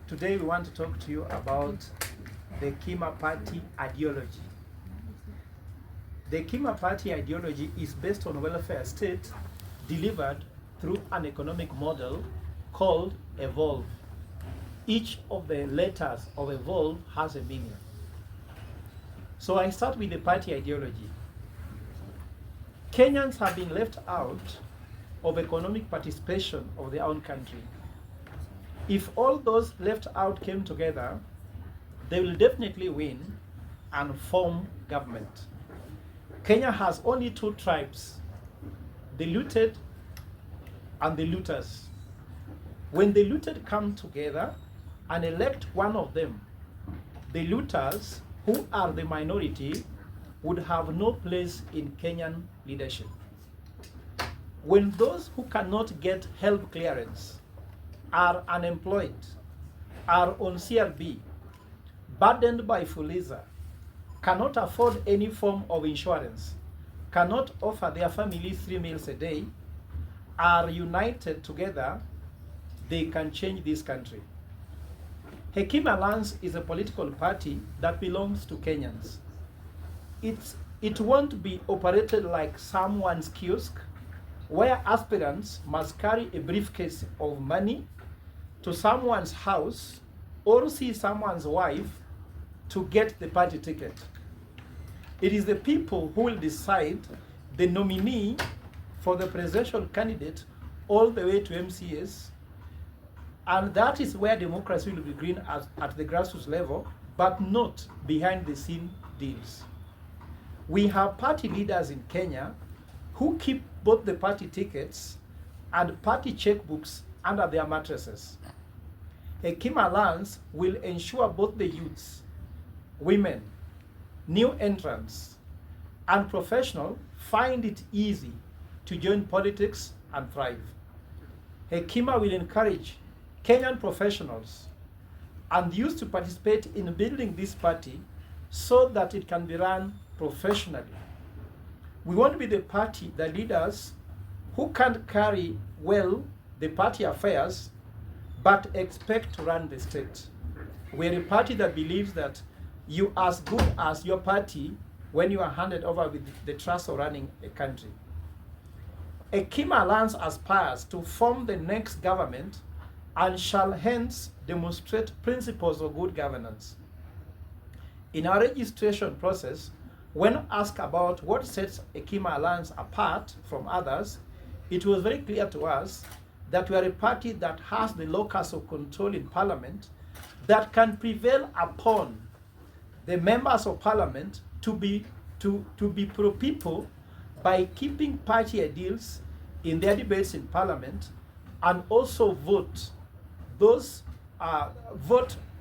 Today we want to talk to you about the Hekima Party ideology. The Hekima Party ideology is based on welfare state delivered through an economic model called evolve. Each of the letters of evolve has a meaning. So I start with the party ideology. Kenyans have been left out of economic participation of their own country. If all those left out came together, they will definitely win and form government. Kenya has only two tribes, the looted and the looters. When the looted come together and elect one of them, the looters, who are the minority, would have no place in Kenyan leadership. When those who cannot get health clearance, are unemployed, are on CRB, burdened by Fuliza, cannot afford any form of insurance, cannot offer their families 3 meals a day, are united together, they can change this country. Hekima Alliance is a political party that belongs to Kenyans. It won't be operated like someone's kiosk, where aspirants must carry a briefcase of money to someone's house or see someone's wife to get the party ticket. It is the people who will decide the nominee for the presidential candidate all the way to MCS, and that is where democracy will be green at the grassroots level, but not behind the scene deals. We have party leaders in Kenya who keep both the party tickets and party checkbooks under their mattresses. Hekima Alliance will ensure both the youths, women, new entrants, and professionals find it easy to join politics and thrive. Hekima will encourage Kenyan professionals and youth to participate in building this party so that it can be run professionally. We want to be the party, the leaders who can't carry well the party affairs but expect to run the state. We're a party that believes that you are as good as your party when you are handed over with the trust of running a country. Hekima Alliance aspires to form the next government and shall hence demonstrate principles of good governance. In our registration process, when asked about what sets Hekima Alliance apart from others, it was very clear to us that we are a party that has the locus of control in parliament that can prevail upon the members of parliament to be pro-people by keeping party ideals in their debates in parliament, and also vote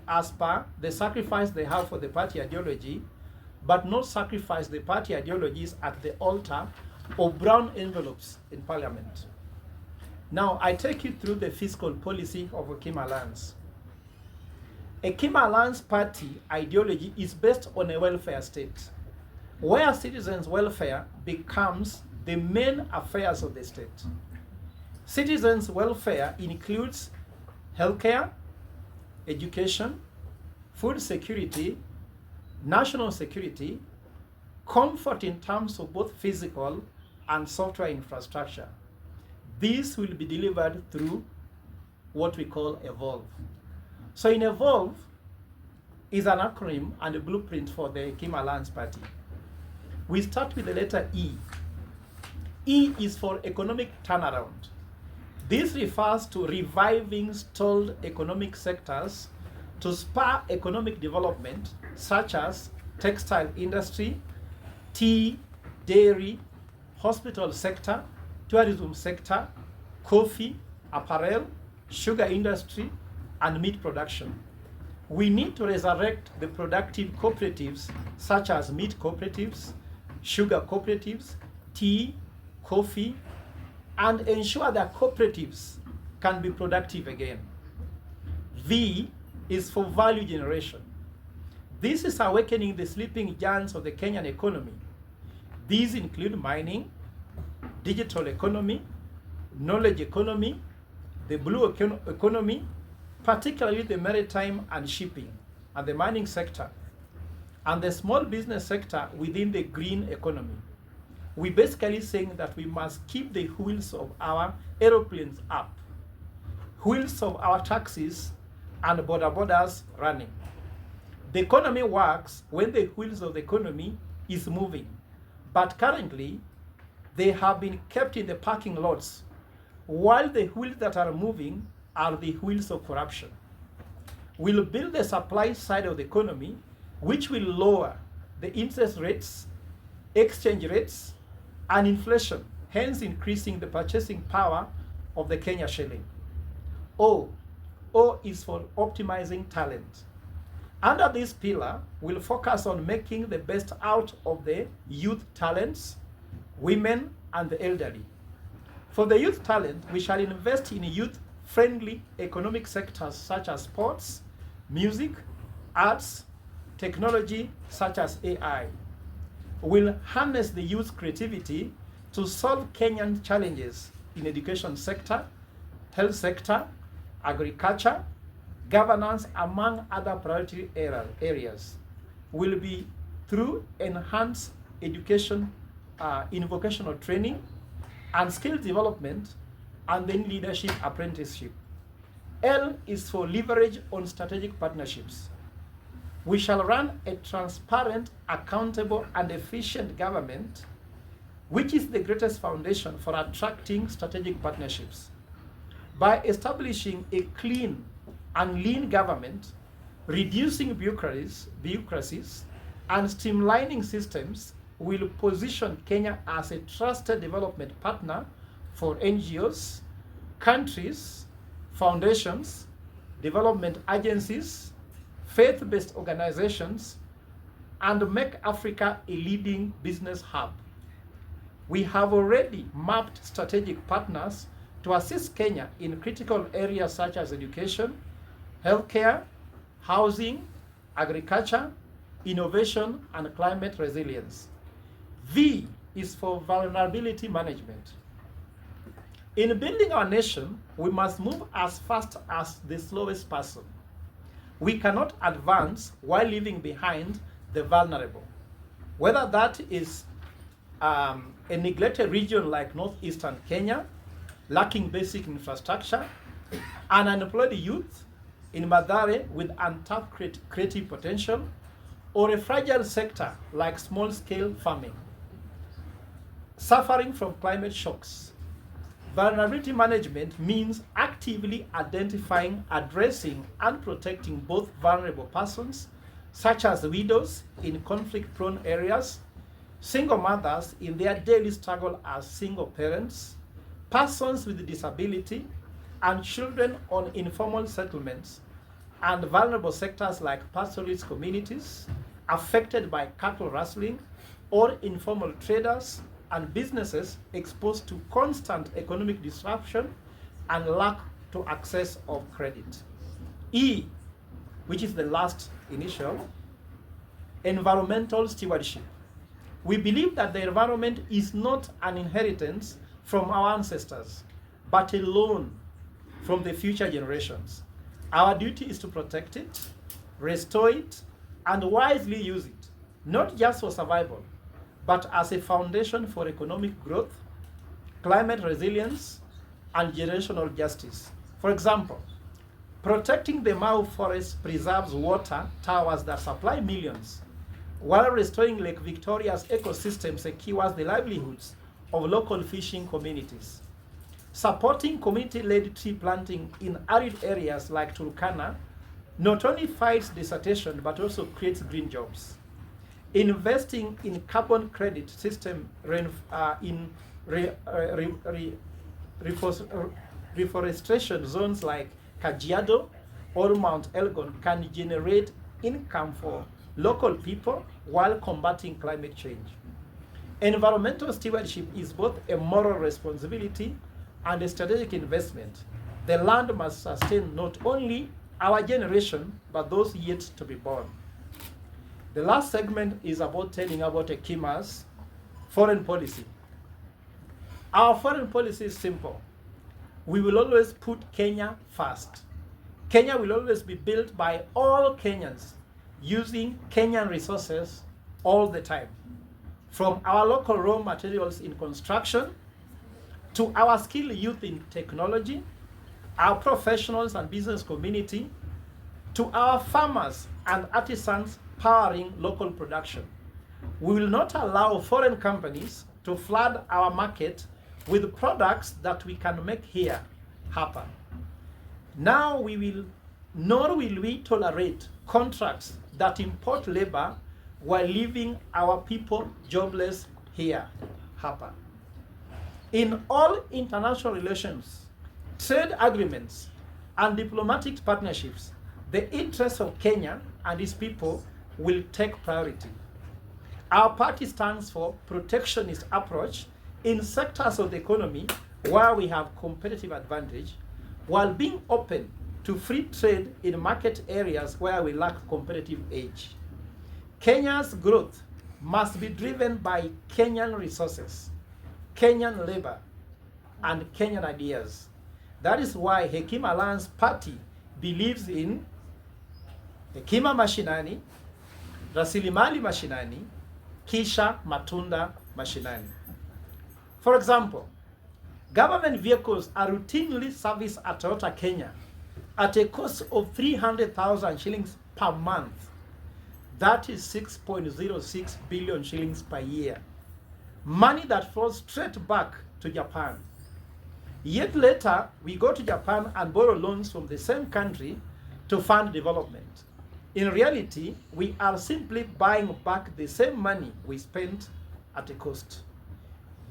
as per the sacrifice they have for the party ideology, but not sacrifice the party ideologies at the altar of brown envelopes in parliament. Now, I take you through the fiscal policy of Hekima Alliance. Hekima Alliance party ideology is based on a welfare state, where citizens' welfare becomes the main affairs of the state. Citizens' welfare includes healthcare, education, food security, national security, comfort in terms of both physical and software infrastructure. This will be delivered through what we call evolve. So in evolve is an acronym and a blueprint for the Hekima Alliance party. We start with the letter E. E is for economic turnaround. This refers to reviving stalled economic sectors to spur economic development, such as textile industry, tea, dairy, hospital sector, tourism sector, coffee, apparel, sugar industry, and meat production. We need to resurrect the productive cooperatives such as meat cooperatives, sugar cooperatives, tea, coffee, and ensure that cooperatives can be productive again. V is for value generation. This is awakening the sleeping giants of the Kenyan economy. These include mining, digital economy, knowledge economy, the blue economy, particularly the maritime and shipping and the mining sector, and the small business sector within the green economy. We're basically saying that we must keep the wheels of our aeroplanes up, wheels of our taxis and borders running. The economy works when the wheels of the economy is moving, but currently they have been kept in the parking lots, while the wheels that are moving are the wheels of corruption. We'll build the supply side of the economy, which will lower the interest rates, exchange rates, and inflation, hence increasing the purchasing power of the Kenya shilling. O is for optimizing talent. Under this pillar, we'll focus on making the best out of the youth talents, women, and the elderly. For the youth talent, we shall invest in youth-friendly economic sectors such as sports, music, arts, technology such as AI. We'll harness the youth creativity to solve Kenyan challenges in education sector, health sector, agriculture, governance, among other priority areas. Will be through enhanced education in vocational training and skill development, and then leadership apprenticeship. L is for leverage on strategic partnerships. We shall run a transparent, accountable, and efficient government, which is the greatest foundation for attracting strategic partnerships. By establishing a clean and lean government, reducing bureaucracies, and streamlining systems, will position Kenya as a trusted development partner for NGOs, countries, foundations, development agencies, faith-based organizations, and make Africa a leading business hub. We have already mapped strategic partners to assist Kenya in critical areas such as education, healthcare, housing, agriculture, innovation, and climate resilience. V is for vulnerability management. In building our nation, we must move as fast as the slowest person. We cannot advance while leaving behind the vulnerable. Whether that is a neglected region like northeastern Kenya, lacking basic infrastructure, an unemployed youth in Mathare with untapped creative potential, or a fragile sector like small-scale farming, suffering from climate shocks. Vulnerability management means actively identifying, addressing, and protecting both vulnerable persons, such as widows in conflict-prone areas, single mothers in their daily struggle as single parents, persons with disability, and children on informal settlements, and vulnerable sectors like pastoralist communities affected by cattle rustling, or informal traders and businesses exposed to constant economic disruption and lack to access of credit. E, which is the last initial, environmental stewardship. We believe that the environment is not an inheritance from our ancestors, but a loan from the future generations. Our duty is to protect it, restore it, and wisely use it, not just for survival, but as a foundation for economic growth, climate resilience, and generational justice. For example, protecting the Mau forest preserves water towers that supply millions, while restoring Lake Victoria's ecosystem secures the livelihoods of local fishing communities. Supporting community-led tree planting in arid areas like Turkana not only fights desertation but also creates green jobs. Investing in carbon credit system in reforestation zones like Kajiado or Mount Elgon can generate income for local people while combating climate change. Environmental stewardship is both a moral responsibility and a strategic investment. The land must sustain not only our generation, but those yet to be born. The last segment is about telling about Hekima's foreign policy. Our foreign policy is simple. We will always put Kenya first. Kenya will always be built by all Kenyans using Kenyan resources all the time. From our local raw materials in construction, to our skilled youth in technology, our professionals and business community, to our farmers and artisans powering local production. We will not allow foreign companies to flood our market with products that we can make here happen. Now nor will we tolerate contracts that import labor while leaving our people jobless here happen. In all international relations, trade agreements, and diplomatic partnerships, the interests of Kenya and its people will take priority. Our party stands for protectionist approach in sectors of the economy where we have competitive advantage, while being open to free trade in market areas where we lack competitive edge. Kenya's growth must be driven by Kenyan resources, Kenyan labor, and Kenyan ideas. That is why Hekima Alliance Party believes in Hekima Mashinani, Rasilimali Mashinani, Kisha Matunda Mashinani. For example, government vehicles are routinely serviced at Toyota Kenya at a cost of 300,000 shillings per month. That is 6.06 billion shillings per year. Money that flows straight back to Japan. Yet later, we go to Japan and borrow loans from the same country to fund development. In reality, we are simply buying back the same money we spent at a cost.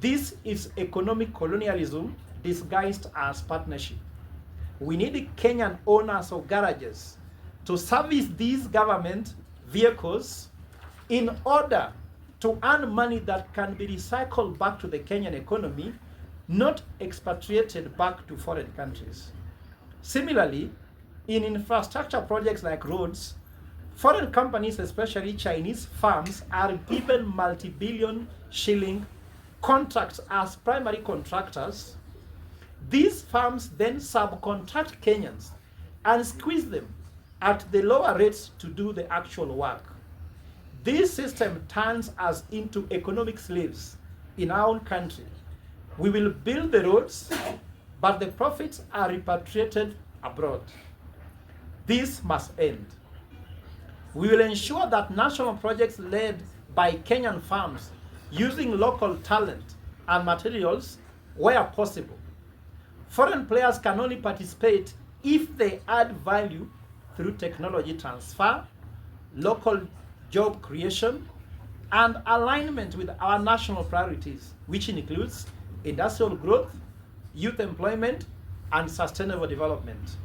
This is economic colonialism disguised as partnership. We need Kenyan owners of garages to service these government vehicles in order to earn money that can be recycled back to the Kenyan economy, not expatriated back to foreign countries. Similarly, in infrastructure projects like roads, foreign companies, especially Chinese firms, are given multi-billion shilling contracts as primary contractors. These firms then subcontract Kenyans and squeeze them at the lower rates to do the actual work. This system turns us into economic slaves in our own country. We will build the roads, but the profits are repatriated abroad. This must end. We will ensure that national projects led by Kenyan firms using local talent and materials where possible. Foreign players can only participate if they add value through technology transfer, local job creation, and alignment with our national priorities, which includes industrial growth, youth employment, and sustainable development.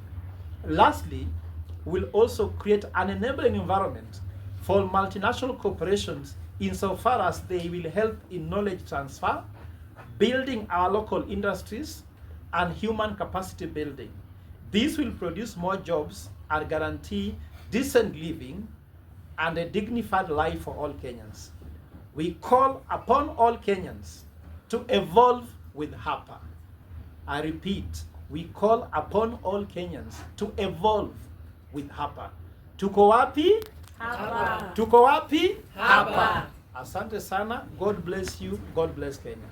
Lastly, we'll also create an enabling environment for multinational corporations insofar as they will help in knowledge transfer, building our local industries, and human capacity building. This will produce more jobs and guarantee decent living and a dignified life for all Kenyans. We call upon all Kenyans to evolve with HAPA. I repeat, we call upon all Kenyans to evolve with HAPA. Tuko wapi? Hapa. Tuko wapi? Hapa. Asante sana. God bless you. God bless Kenya.